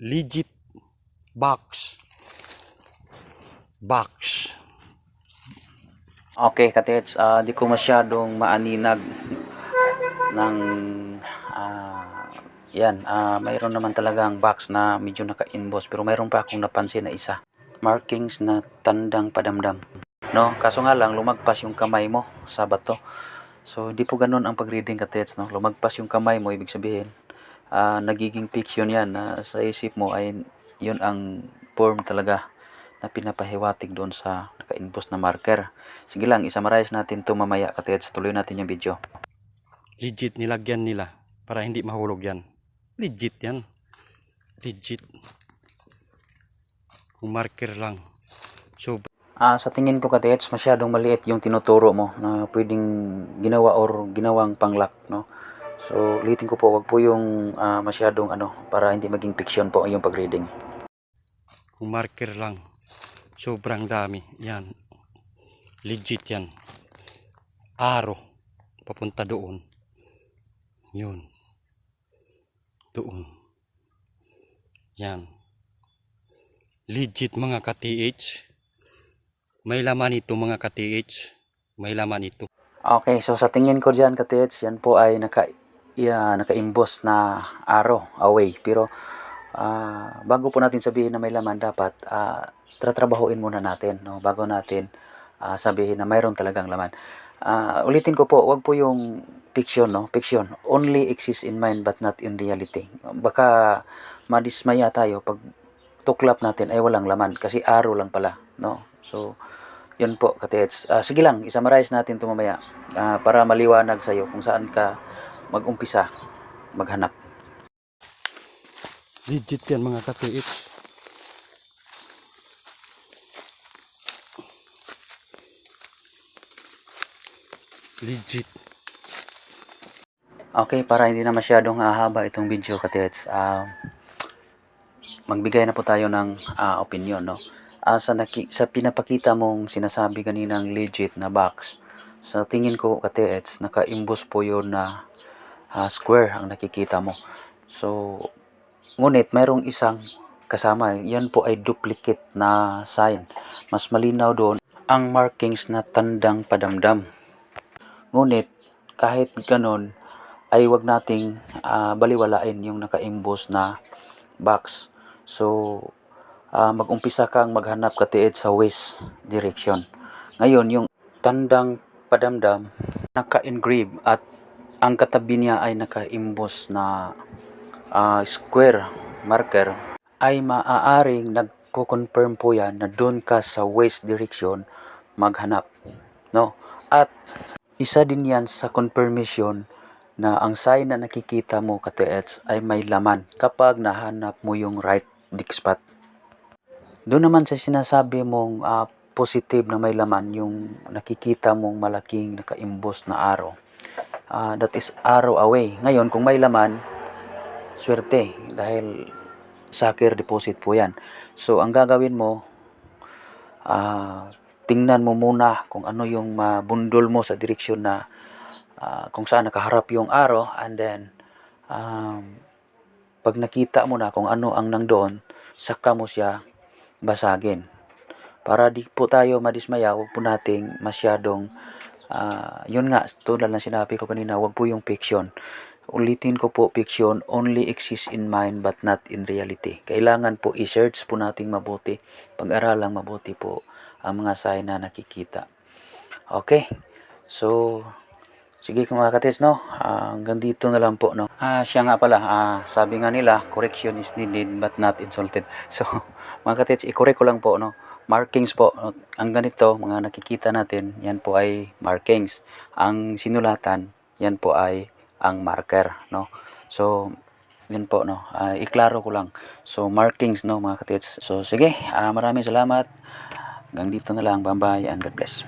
Legit box. Okay, katits, di ko masyadong maaninag ng mayroon naman talagang box na medyo naka-inboss, pero mayroon pa akong napansin na isa. Markings na tandang padamdam. No, kaso nga lang lumagpas yung kamay mo sa bato. So, di po ganun ang pag-reading, katits, no? Lumagpas yung kamay mo, ibig sabihin, nagiging fiction yan na sa isip mo ay yun ang form talaga na pinapahiwatig doon sa naka-inboss na marker. Sige lang, isa-summarize natin to mamaya, katits. Tuloy natin yung video. Legit nilagyan nila para hindi mahulog yan. Legit yan. Legit. Kung marker lang. So, Sa tingin ko, katits, masyadong maliit yung tinuturo mo na pwedeng ginawa or ginawang panglock, no? So, ulitin ko po, wag po yung masyadong para hindi maging fiction po yung pag-reading. kung marker lang. Sobrang dami. Yan. Legit yan. Arrow. Papunta doon. Yun. Doon. Yan. Legit mga ka-TH. May laman ito mga ka-TH. May laman ito. Okay, so sa tingin ko dyan, katits, yan po ay naka-imboss na arrow away. Pero bago po natin sabihin na may laman, dapat tratrabahuin muna natin, no? Bago natin sabihin na mayroon talagang laman. Ulitin ko po, wag po yung fiction, no? Fiction only exists in mind but not in reality. Baka madismaya tayo pag tuklap natin ay walang laman kasi arrow lang pala, no? So, yun po, katits. Sige lang, isummarize natin ito mamaya para maliwanag sa iyo kung saan ka mag-umpisa maghanap. Legit yan mga ka-TH. Legit. Okay, para hindi na masyadong hahaba itong video, katits, magbigay na po tayo ng opinion, no? Sa pinapakita mong sinasabi kaninang legit na box, sa tingin ko, katits, naka-imbus po yun na square ang nakikita mo. So, ngunit mayroong isang kasama, yan po ay duplicate na sign. Mas malinaw doon ang markings na tandang padamdam. Ngunit kahit ganon ay wag nating baliwalain yung naka-imbus na box. So, mag-umpisa kang maghanap, katiid, sa west direction. Ngayon, yung tandang padamdam naka-engrave at ang katabi niya ay naka-imbos na square marker, ay maaaring nagko-confirm po yan na doon ka sa west direction maghanap, no? At isa din yan sa confirmation na ang sign na nakikita mo, katieds, ay may laman kapag nahanap mo yung right dig spot. Doon naman sa sinasabi mong positive na may laman, yung nakikita mong malaking naka-imbos na arrow, that is arrow away. Ngayon, kung may laman, swerte, dahil sucker deposit po yan. So, ang gagawin mo, tingnan mo muna kung ano yung mabundol mo sa direksyon na kung saan nakaharap yung arrow, and then pag nakita mo na kung ano ang nangdoon, saka mo siya basagin. Para di po tayo madismaya, huwag po nating masyadong yun nga, tulad ng sinabi ko kanina, huwag po yung fiction. Ulitin ko po, fiction only exists in mind but not in reality. Kailangan po i-search po nating mabuti, pag-aralang mabuti po ang mga sign na nakikita. Okay, so sige mga katis, no? Hanggang dito na lang po, no? Siya nga pala, sabi nga nila, correction is needed but not insulted. So, mga katis, i-correct ko lang po, no? Markings po, no? Ang ganito, mga nakikita natin, yan po ay markings. Ang sinulatan, yan po ay ang marker, no? So, yun po, no? Iklaro ko lang. So, markings, no, mga katis. So, sige, maraming salamat. Hanggang dito na lang. Bye-bye and God bless.